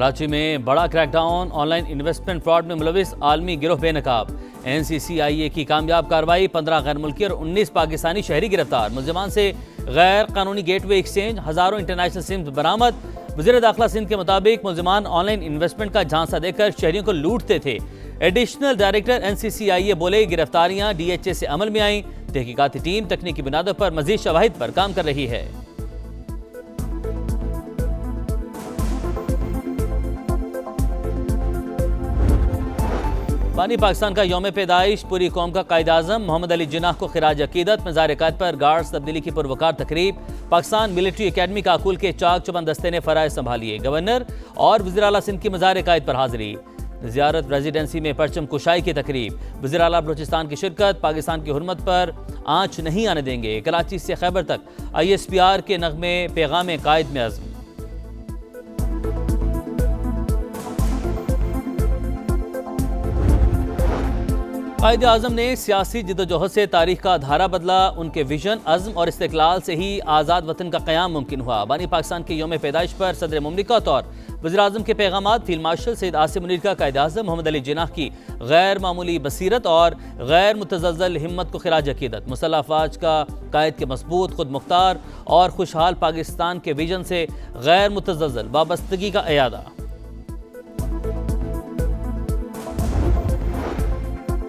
कराची में बड़ा crackdown, online investment fraud में मुलविस आलमी गिरोह बेनकाब। NCCIA की कामयाब कार्रवाई, 15 गैर मुल्की और 19 पाकिस्तानी शहरी गिरफ्तार। मुलजमान से गैर कानूनी गेटवे एक्सचेंज, हजारों इंटरनेशनल सिम्स बरामद। वज़ीर दाखिला सिंध के मुताबिक मुलजमान ऑनलाइन इन्वेस्टमेंट का झांसा देकर शहरियों को लूटते थे। एडिशनल डायरेक्टर NCCIA बोले, गिरफ्तारियां DHA से अमल में आई। तहकीकाती टीम तकनीकी बुनियादों पर मजीद शवाहिद पर काम कर रही है। बानी पाकिस्तान का यौम पैदाइश, पूरी कौम का कायद-ए-आज़म मोहम्मद अली जिन्नाह को खिराज अकीदत। मज़ार अक़ायद पर गार्ड्स तब्दीली की पुरवकार तकरीब। पाकिस्तान मिलिट्री एकेडमी काकुल के चाक चुबंद दस्ते ने फराइज़ संभालिए। गवर्नर और वज़ीर आला सिंध की मज़ार अक़ायद पर हाजिरी। ज़ियारत रेजिडेंसी में परचम कुशाई की तकरीब। वज़ीर आला बलूचिस्तान की शिरकत। पाकिस्तान की हुर्मत पर आँच नहीं आने देंगे। कराची से खैबर तक ISPR के नगमे, पैगाम कायद में अज़्म। कायद आज़म ने सियासी जिद्दोजहद से तारीख का धारा बदला। उनके विजन, अज़्म और इस्तिक़लाल से ही आज़ाद वतन का क़याम मुमकिन हुआ। बानी पाकिस्तान के यौम पैदाइश पर सदर मुमलिकत और वज़ीर आज़म के पैगामात। फील्ड मार्शल सैयद आसिम मुनीर का कायद आज़म मोहम्मद अली जिन्नाह की गैर मामूली बसीरत और गैर मुतज़ल्ज़ल हिम्मत को खिराज अकीदत। मुसल्लह अफ़वाज का कायद के मज़बूत, खुद मुख्तार और खुशहाल पाकिस्तान के विजन से गैर मुतज़ल्ज़ल वाबस्तगी का इयादा।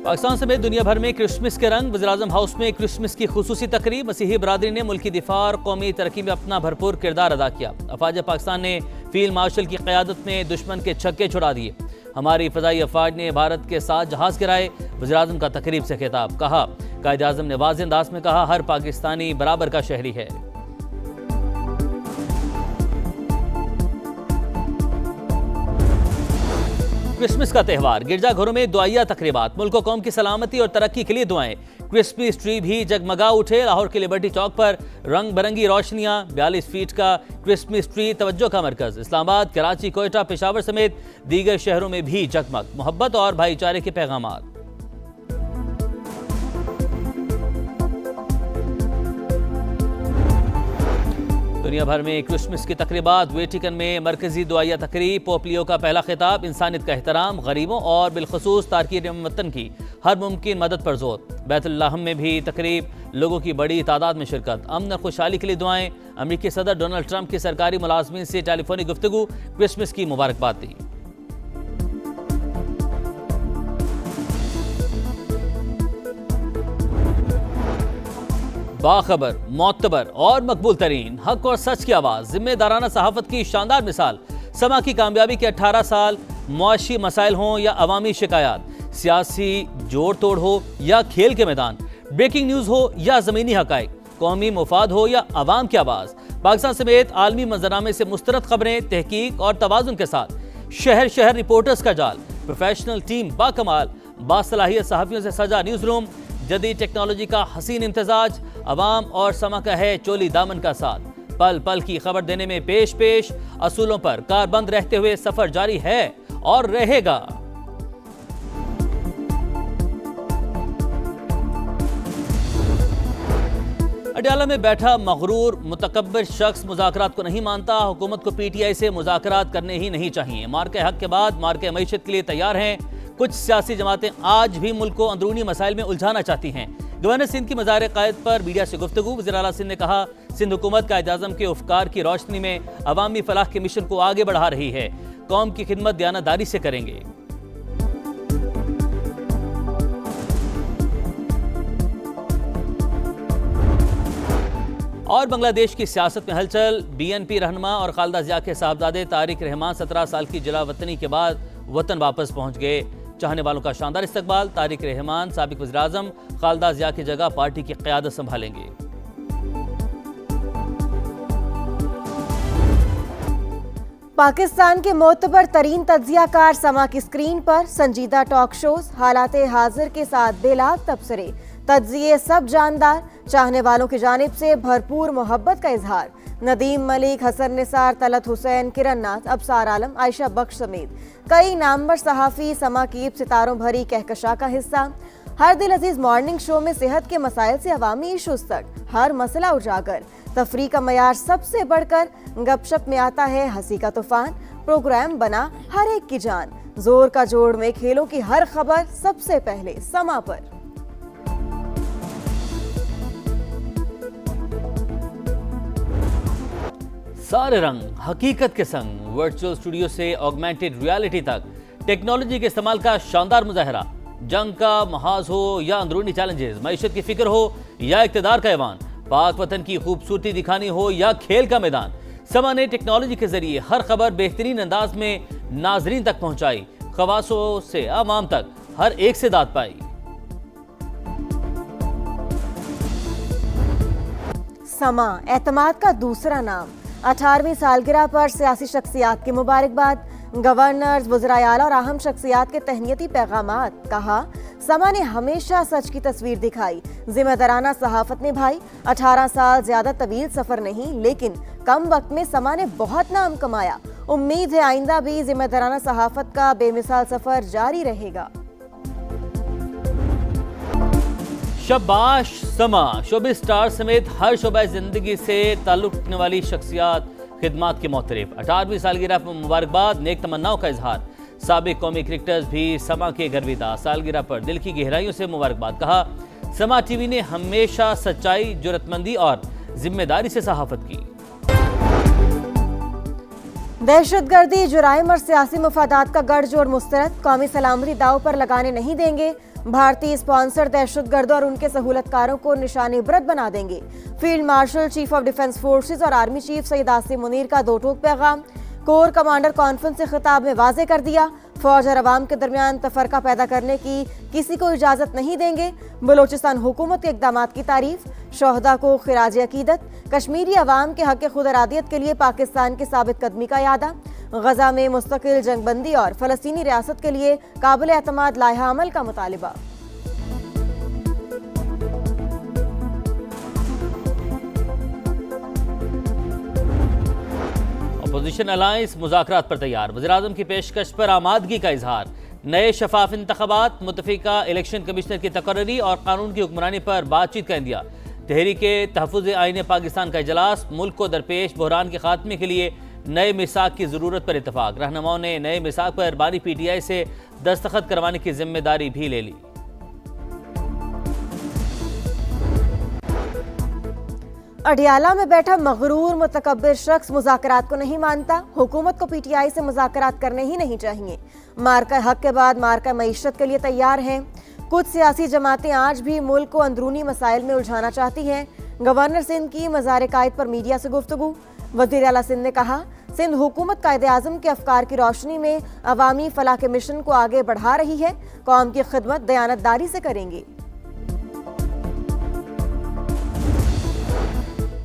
पाकिस्तान समेत दुनिया भर में क्रिसमस के रंग। वज़ीर-ए-आज़म हाउस में क्रिसमस की खुसूसी तकरीब। मसीही बरादरी ने मुल्की दिफा और कौमी तरक्की में अपना भरपूर किरदार अदा किया। अफवाज पाकिस्तान ने फील्ड मार्शल की क़यादत में दुश्मन के छक्के छुड़ा दिए। हमारी फ़ज़ाई अफवाज ने भारत के 7 जहाज़ गिराए। वज़ीर-ए-आज़म का तकरीब से खिताब। कहा, कायद-ए-आज़म ने वाज़ेह अंदाज में कहा, हर पाकिस्तानी बराबर का शहरी है। क्रिसमस का त्यौहार, गिरजाघरों में दुआया तकरीबात। मुल्क व कौम की सलामती और तरक्की के लिए दुआएं। क्रिसमस ट्री भी जगमगा उठे। लाहौर के लिबर्टी चौक पर रंग बिरंगी रोशनियां। 42 फीट का क्रिसमस ट्री तवज्जो का मरकज। इस्लामाबाद, कराची, कोयटा, पेशावर समेत दीगर शहरों में भी जगमग। मोहब्बत और भाईचारे के पैगामात। दुनिया भर में क्रिसमस की तकरीबात। वेटिकन में मरकजी दुआया तकरीब। पोप लियो का पहला खिताब, इंसानियत का एहतराम, गरीबों और बिलखसूस तारकीन वतन की हर मुमकिन मदद पर जोर। बैतुल्लाहम में भी तकरीब, लोगों की बड़ी तादाद में शिरकत। अमन और खुशहाली के लिए दुआएं। अमेरिकी सदर डोनाल्ड ट्रंप की सरकारी मुलाजमीन से टेलीफोनिक गुफ्तगू। क्रिसमस की मुबारकबाद दी। बाखबर, मोतबर और मकबूल तरीन, हक और सच की आवाज़, जिम्मेदाराना सहाफ़त की शानदार मिसाल। समा की कामयाबी के 18 साल। मुआशी मसाइल हों या अवामी शिकायत, सियासी जोड़ तोड़ हो या खेल के मैदान, ब्रेकिंग न्यूज़ हो या ज़मीनी हक़ाइक़, कौमी मुफाद हो या अवाम की आवाज़। पाकिस्तान समेत आलमी मंजरनामे से मुस्तरद खबरें, तहकीक और तवाज़ुन के साथ। शहर शहर रिपोर्टर्स का जाल, प्रोफेशनल टीम बाकमाल, बासलाहियत सहाफ़ियों से सजा न्यूज़ रूम, जदीद टेक्नोलॉजी का हसीन इम्तजाज। अवाम और समा का है चोली दामन का साथ। पल पल की खबर देने में पेश पेश, असूलों पर कारबंद रहते हुए सफर जारी है और रहेगा। अडयाला में बैठा मगरूर मुतकब्बिर शख्स मुज़ाकरात को नहीं मानता। हुकूमत को PTI से मुज़ाकरात करने ही नहीं चाहिए। मार्के हक के बाद मार्के मईशत के लिए तैयार हैं। कुछ सियासी जमातें आज भी मुल्क को अंदरूनी मसाइल में उलझाना चाहती हैं। गवर्नर सिंध की मज़ार क़ायद पर मीडिया से गुफ्तगू। वज़ीर आला सिंध ने कहा, सिंध हुकूमत कायद-ए-आज़म के उफ़कार की रोशनी में अवामी फलाह के मिशन को आगे बढ़ा रही है। कौम की खिदमत दयानतदारी से करेंगे। और बांग्लादेश की सियासत में हलचल। BNP रहनुमा और खालिदा ज़िया के साहबजादे तारिक रहमान 17 साल की जला वतनी के बाद वतन वापस पहुंच गए। चाहने वालों का शानदार इस्तकबाल। तारिक रहमान साबिक वज़ीर-ए-आज़म खालिदा ज़िया की जगह पार्टी की क़यादत संभालेंगे। पाकिस्तान के मोतबर तरीन तज्ज़ियाकार समा की स्क्रीन पर। संजीदा टॉक शोज, हालात हाजिर के साथ बेलाग तबसरे, तज्ज़िये सब जानदार। चाहने वालों की जानिब से भरपूर मोहब्बत का इजहार। नदीम मलिक, हसन निसार, तलत हुसैन, किरण नाथ, अबसार आलम, आयशा बख्श समेत कई नामवर सहाफ़ी समा की सितारों भरी कहकशा का हिस्सा। हर दिल अजीज मॉर्निंग शो में सेहत के मसाइल से अवामी इशूज़ तक हर मसला उजागर। तफरी का मयार सबसे बढ़कर गपशप में आता है हंसी का तूफान। प्रोग्राम बना हर एक की जान। जोर का जोड़ में खेलों की हर खबर सबसे पहले समा पर। सारे रंग हकीकत के संग वर्चुअल स्टूडियो से ऑगमेंटेड रियलिटी तक टेक्नोलॉजी के इस्तेमाल का शानदार मुजाहरा। जंग का महाज हो या अंदरूनी चैलेंजेस, मईशत की फिक्र हो या इक़्तिदार का ऐवान, पाक वतन की खूबसूरती दिखानी हो या खेल का मैदान, समा ने टेक्नोलॉजी के जरिए हर खबर बेहतरीन अंदाज में नाजरीन तक पहुंचाई। खवासों से आवाम तक हर एक से दाद पाई। समा एतमाद का दूसरा नाम। 18वीं सालगिरह पर सियासी शख्सियात की मुबारकबाद। गवर्नर्स, वज़राए आला और अहम शख्सियात के तहनीती पैगामात। कहा, समा ने हमेशा सच की तस्वीर दिखाई, जिम्मेदाराना सहाफत निभाई। 18 साल ज्यादा तवील सफर नहीं, लेकिन कम वक्त में समा ने बहुत नाम कमाया। उम्मीद है आइंदा भी जिम्मेदाराना सहाफत का बेमिसाल सफर जारी रहेगा। शाबाश समा, शोबिज़ स्टार समेत हर शोबा जिंदगी से ताल्लुक रखने वाली शख्सियात खिदमात के मोहतरफ। 18वीं सालगिरह पर मुबारकबाद, नेक तमन्नाओं का इजहार। साबिक कौमी क्रिकेटर्स भी समा के गर्विदा। सालगिरह पर दिल की गहराइयों से मुबारकबाद। कहा, समा टीवी ने हमेशा सच्चाई, जुर्रतमंदी और जिम्मेदारी से सहाफत की। दहशतगर्दी, जुराइम और सियासी मुफादात का गठजोड़ मुस्तरद। कौमी सलामती दाव पर लगाने नहीं देंगे। भारतीय स्पॉन्सर दहशतगर्दों और उनके सहूलतकारों को निशाने इबरत बना देंगे। Field marshal, chief of defence forces और आर्मी चीफ सईद आसिम मुनीर का दो टोक पैगाम। कोर कमांडर कॉन्फ्रेंस से खिताब में वाजे कर दिया, फौज और अवाम के दरमियान तफरका पैदा करने की किसी को इजाजत नहीं देंगे। बलोचिस्तान हुकूमत के इकदामात की तारीफ। शोहदा को खिराज अकीदत। कश्मीरी अवाम के हक खुद इरादियत के लिए पाकिस्तान की साबित कदमी का यादा। गजा में मुस्तकिल जंगबंदी और फलस्तीनी रियासत के लिए काबिल एतमाद लाइहा अमल का मुतालिबा। अपोजिशन अलायंस मुज़ाकरात पर तैयार। वज़ीर-ए-आज़म की पेशकश पर आमादगी का इजहार। नए शफाफ इंतखाबात, मुतफिका इलेक्शन कमिश्नर की तकर्री और कानून की हुक्मरानी पर बातचीत का इंदिया। तहरीके तहफ़्फ़ुज़ आईन पाकिस्तान का इजलास। मुल्क को दरपेश बहरान के खात्मे के लिए नए मिसाक की ज़रूरत पर इतफाक। रहनुमाओं ने नए मिसाक पर बानी PTI से दस्तखत करवाने की जिम्मेदारी भी ले ली। अडियाला में बैठा मगरूर मुतकब्बिर शख्स मुज़ाकरात को नहीं मानता। हुकूमत को PTI से मुज़ाकरात करने ही नहीं चाहिए। मार्का हक के बाद मार्का मईशत के लिए तैयार हैं। कुछ सियासी जमातें आज भी मुल्क को अंदरूनी मसाइल में उलझाना चाहती हैं। गवर्नर सिंध की मज़ार कायद पर मीडिया से गुफ्तगू। वज़ीर आला सिंध ने कहा, सिंध हुकूमत कायदे आज़म के अफकार की रोशनी में अवामी फलाह के मिशन को आगे बढ़ा रही है। कौम की खिदमत दयानतदारी से करेंगे।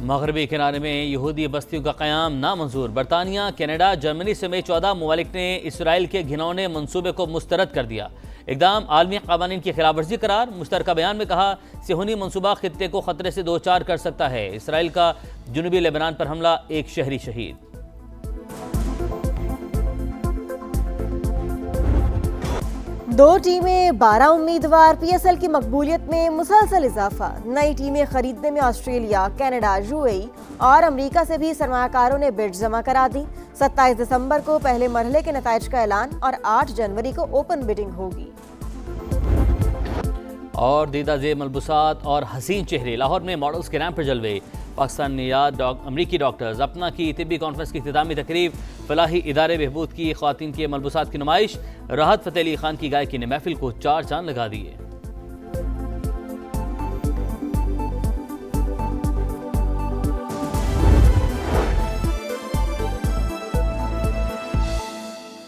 मगरबी किनारे में यहूदी बस्तियों का क़याम नामंजूर। बरतानिया, कनाडा, जर्मनी समेत 14 ममालिक ने इसराइल के घिनौने मंसूबे को मुस्तरद कर दिया। इक़दाम आलमी क़वानीन की खिलाफ वर्जी करार। मुश्तरका बयान में कहा, सिहोनी मंसूबा खित्ते को खतरे से दो चार कर सकता है। इसराइल का जुनूबी लेबनान पर हमला, एक शहरी शहीद। दो टीमें, 12 उम्मीदवार। PSL की मकबूलियत में मुसलसल इजाफा। नई टीमें खरीदने में ऑस्ट्रेलिया, कनाडा, UAE और अमेरिका से भी सरमाकारों ने बिड्स जमा करा दी। 27 दिसंबर को पहले मरहले के नताइज का ऐलान और 8 जनवरी को ओपन बिडिंग होगी। और दीदा ज़ेब मलबूसात और हसीन चेहरे। लाहौर में मॉडल्स के रैंप पर जलवे। पाकिस्तानी अमरीकी डॉक्टर्स अपना की तिब्बी कॉन्फ्रेंस की इख्तितामी तकरीब। फलाही इदारे बहबूद की ख़वातीन के मलबूसात की नुमाइश। राहत फ़तेह अली खान की गायकी ने महफिल को चार चांद लगा दिए।